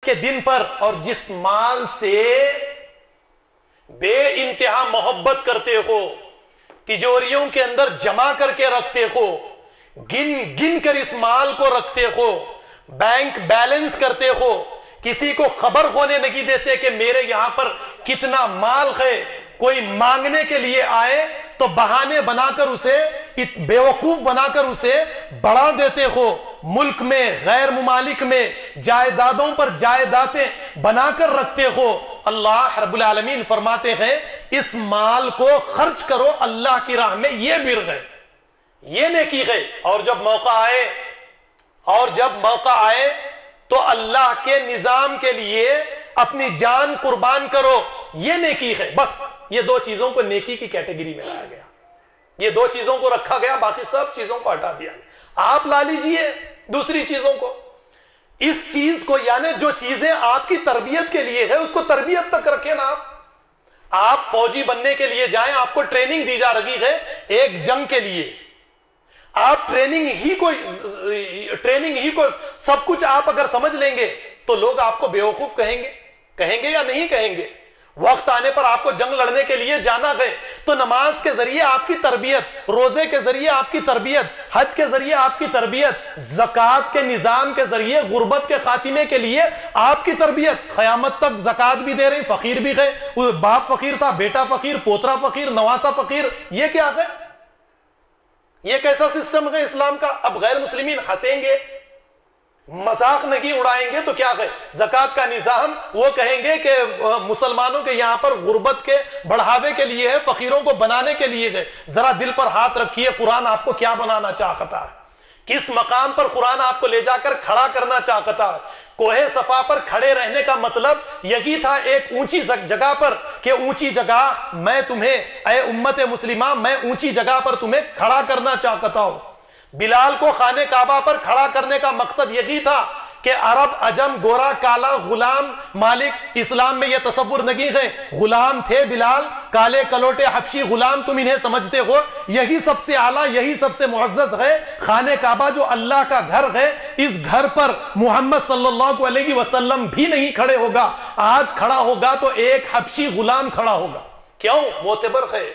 के दिन पर और जिस माल से बे इंतहा मोहब्बत करते हो, तिजोरियों के अंदर जमा करके रखते हो, गिन गिन कर इस माल को रखते हो, बैंक बैलेंस करते हो, किसी को खबर होने नहीं देते कि मेरे यहां पर कितना माल है। कोई मांगने के लिए आए तो बहाने बनाकर उसे बेवकूफ बनाकर उसे बढ़ा देते हो। मुल्क में गैर मुमालिक में जायदादों पर जायदादें बनाकर रखते हो। अल्लाह रब्बुल आलमीन फरमाते हैं इस माल को खर्च करो अल्लाह की राह में, ये बिर है, ये नेकी है। और जब मौका आए तो अल्लाह के निजाम के लिए अपनी जान कुर्बान करो, ये नेकी है। बस ये दो चीजों को नेकी की कैटेगरी में लाया गया, ये दो चीजों को रखा गया, बाकी सब चीजों को हटा दिया गया। आप ला लीजिए दूसरी चीजों को, इस चीज को, यानी जो चीजें आपकी तरबियत के लिए है उसको तरबियत तक रखें ना। आप फौजी बनने के लिए जाएं, आपको ट्रेनिंग दी जा रही है एक जंग के लिए, आप ट्रेनिंग ही को सब कुछ आप अगर समझ लेंगे तो लोग आपको बेवकूफ कहेंगे या नहीं कहेंगे? वक्त आने पर आपको जंग लड़ने के लिए जाना है तो नमाज के जरिए आपकी तरबियत, रोजे के जरिए आपकी तरबियत, हज के जरिए आपकी तरबियत, ज़कात के निजाम के जरिए गुर्बत के खातिमे के लिए आपकी तरबियत। क़यामत तक ज़कात भी दे रही, फकीर भी है, बाप फकीर था, बेटा फकीर, पोतरा फकीर, नवासा फकीर, ये क्या है? ये कैसा सिस्टम है इस्लाम का? अब गैर मुस्लिमीन हंसेंगे, मजाक नहीं उड़ाएंगे तो क्या है? ज़कात का निजाम वो कहेंगे कि मुसलमानों के यहां पर गुर्बत के बढ़ावे के लिए है, फकीरों को बनाने के लिए है। जरा दिल पर हाथ रखिए, कुरान आपको क्या बनाना चाहता है, किस मकाम पर कुरान आपको ले जाकर खड़ा करना चाहता है। कोहे सफा पर खड़े रहने का मतलब यही था, एक ऊंची जगह पर, कि ऊंची जगह मैं तुम्हें, ऐ उम्मत मुस्लिमा, मैं ऊंची जगह पर तुम्हें खड़ा करना चाहता हूं। बिलाल को खाने काबा पर खड़ा करने का मकसद यही था कि अरब, अजम, गोरा, काला, गुलाम, मालिक, इस्लाम में यह तसव्वुर नहीं है। गुलाम थे बिलाल, काले कलोटे हबशी गुलाम, तुम इन्हें समझते हो, यही सबसे आला, यही सबसे मुअज़्ज़ज़ है। खाने काबा जो अल्लाह का घर है, इस घर पर मोहम्मद सल्लल्लाहु अलैहि वसल्लम भी नहीं खड़े होगा। आज खड़ा होगा तो एक हबशी गुलाम खड़ा होगा। क्यों? मोतबर है,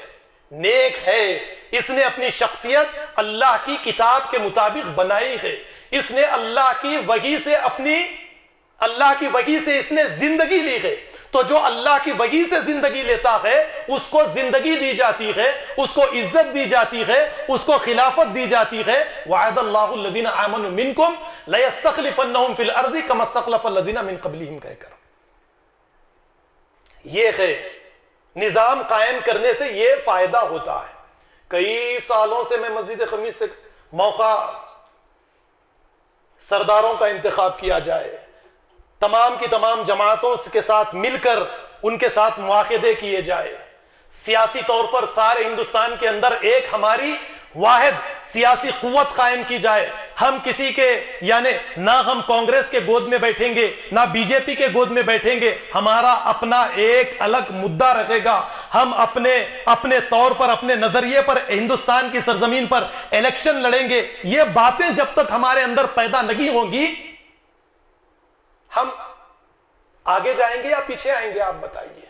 नेक है, इसने अपनी शख्सियत अल्लाह की किताब के मुताबिक बनाई है, इसने अल्लाह की वही से इसने जिंदगी ली है। तो जो अल्लाह की वही से जिंदगी लेता है उसको जिंदगी दी जाती है, उसको इज्जत दी जाती है, उसको खिलाफत दी जाती है। वअदल्लाहु लज़ीना आमनु मिनकुम लयस्तखलिफन्नहुम फिल अर्ज़ि कमा इस्तखलफल लज़ीना मिन क़ब्लिहिम कहकर, ये है निजाम कायम करने से ये फायदा होता है। कई सालों से मैं मस्जिद खमीस से मौका सरदारों का इंतखाब किया जाए, तमाम की तमाम जमातों के साथ मिलकर उनके साथ मुआहदे किए जाए, सियासी तौर पर सारे हिंदुस्तान के अंदर एक हमारी वाहिद सियासी कुव्वत कायम की जाए। हम किसी के, यानी ना हम कांग्रेस के गोद में बैठेंगे ना बीजेपी के गोद में बैठेंगे, हमारा अपना एक अलग मुद्दा रहेगा। हम अपने तौर पर, अपने नजरिए पर हिंदुस्तान की सरजमीन पर इलेक्शन लड़ेंगे। ये बातें जब तक हमारे अंदर पैदा नहीं होंगी, हम आगे जाएंगे या पीछे आएंगे? आप बताइए,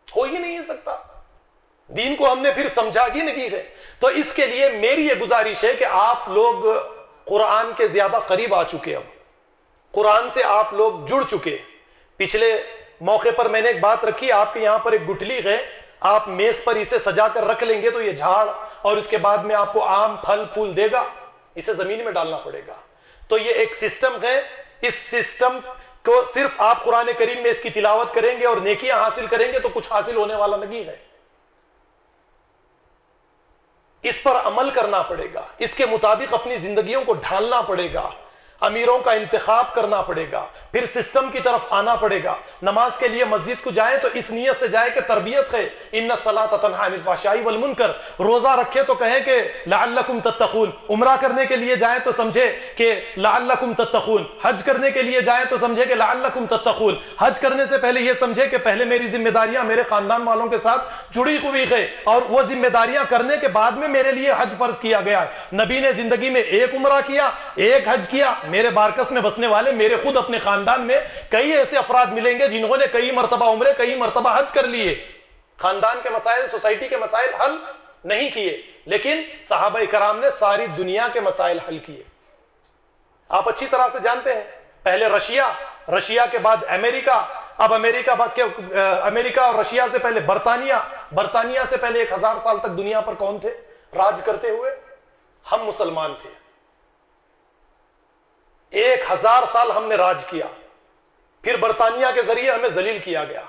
हो ही नहीं सकता। दीन को हमने फिर समझा ही नहीं है। तो इसके लिए मेरी ये गुजारिश है कि आप लोग कुरान के ज्यादा करीब आ चुके, अब कुरान से आप लोग जुड़ चुके। पिछले मौके पर मैंने एक बात रखी, आपके यहां पर एक गुठली है, आप मेज पर इसे सजा कर रख लेंगे तो ये झाड़ और उसके बाद में आपको आम फल फूल देगा, इसे जमीन में डालना पड़ेगा। तो ये एक सिस्टम है, इस सिस्टम को सिर्फ आप कुरान करीम में इसकी तिलावत करेंगे और नेकियां हासिल करेंगे तो कुछ हासिल होने वाला नहीं है। इस पर अमल करना पड़ेगा, इसके मुताबिक अपनी जिंदगियों को ढालना पड़ेगा, अमीरों का इंतखाब करना पड़ेगा, फिर सिस्टम की तरफ आना पड़ेगा। नमाज के लिए मस्जिद को जाए तो इस नियत से जाए कि तरबियत है, इन्ना सलात तन्हा अनिल फ़हशाई वल मुनकर। रोजा रखे तो कहें कि लअल्लकुम तत्तक़ून। उम्रा करने के लिए जाए तो समझे कि लअल्लकुम तत्तक़ून। हज करने के लिए जाए तो समझे कि लअल्लकुम तत्तक़ून। हज करने से पहले यह समझे कि पहले मेरी जिम्मेदारियां मेरे खानदान वालों के साथ जुड़ी हुई है और वो जिम्मेदारियां करने के बाद में मेरे लिए हज फर्ज किया गया है। नबी ने जिंदगी में एक उम्रा किया, एक हज किया, मेरे बारकस में बसने वाले, मेरे खुद अपने खानदान में कई ऐसे अफराद मिलेंगे जिन्होंने कई मरतबा उम्रे, कई मरतबा हज कर लिए, खानदान के मसाइल, सोसाइटी के मसाइल हल नहीं किए, लेकिन सहाबा कराम ने सारी दुनिया के मसाइल हल किए। आप अच्छी तरह से जानते हैं, पहले रशिया के बाद अमेरिका, अब अमेरिका और रशिया से पहले बरतानिया से पहले 1000 साल तक दुनिया पर कौन थे राज करते हुए? हम मुसलमान थे। 1000 साल हमने राज किया, फिर बरतानिया के जरिए हमें जलील किया गया,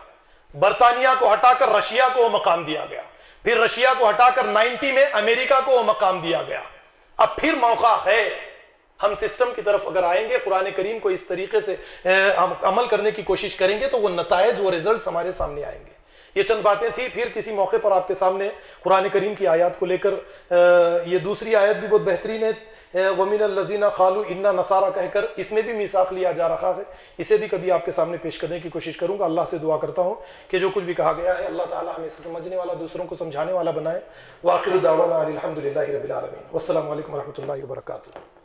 बरतानिया को हटाकर रशिया को वो मकाम दिया गया, फिर रशिया को हटाकर 90 में अमेरिका को वो मकाम दिया गया। अब फिर मौका है, हम सिस्टम की तरफ अगर आएंगे, कुरान करीम को इस तरीके से हम अमल करने की कोशिश करेंगे तो वो नतायज, वो रिजल्ट हमारे सामने आएंगे। ये चंद बातें थी। फिर किसी मौके पर आपके सामने कुरान करीम की आयत को लेकर, ये दूसरी आयत भी बहुत बेहतरीन है, वमिनल लज़ीना क़ालू इन्ना नसारा कहकर, इसमें भी मीसाक लिया जा रहा है, इसे भी कभी आपके सामने पेश करने की कोशिश करूंगा। अल्लाह से दुआ करता हूँ कि जो कुछ भी कहा गया है अल्लाह ताला हमें समझने वाला, दूसरों को समझाने वाला बनाए। व आखिरु दावाना अनिल हम्दुलिल्लाहि रब्बिल आलमीन। वस्सलामु अलैकुम व रहमतुल्लाहि व बरकातुहू।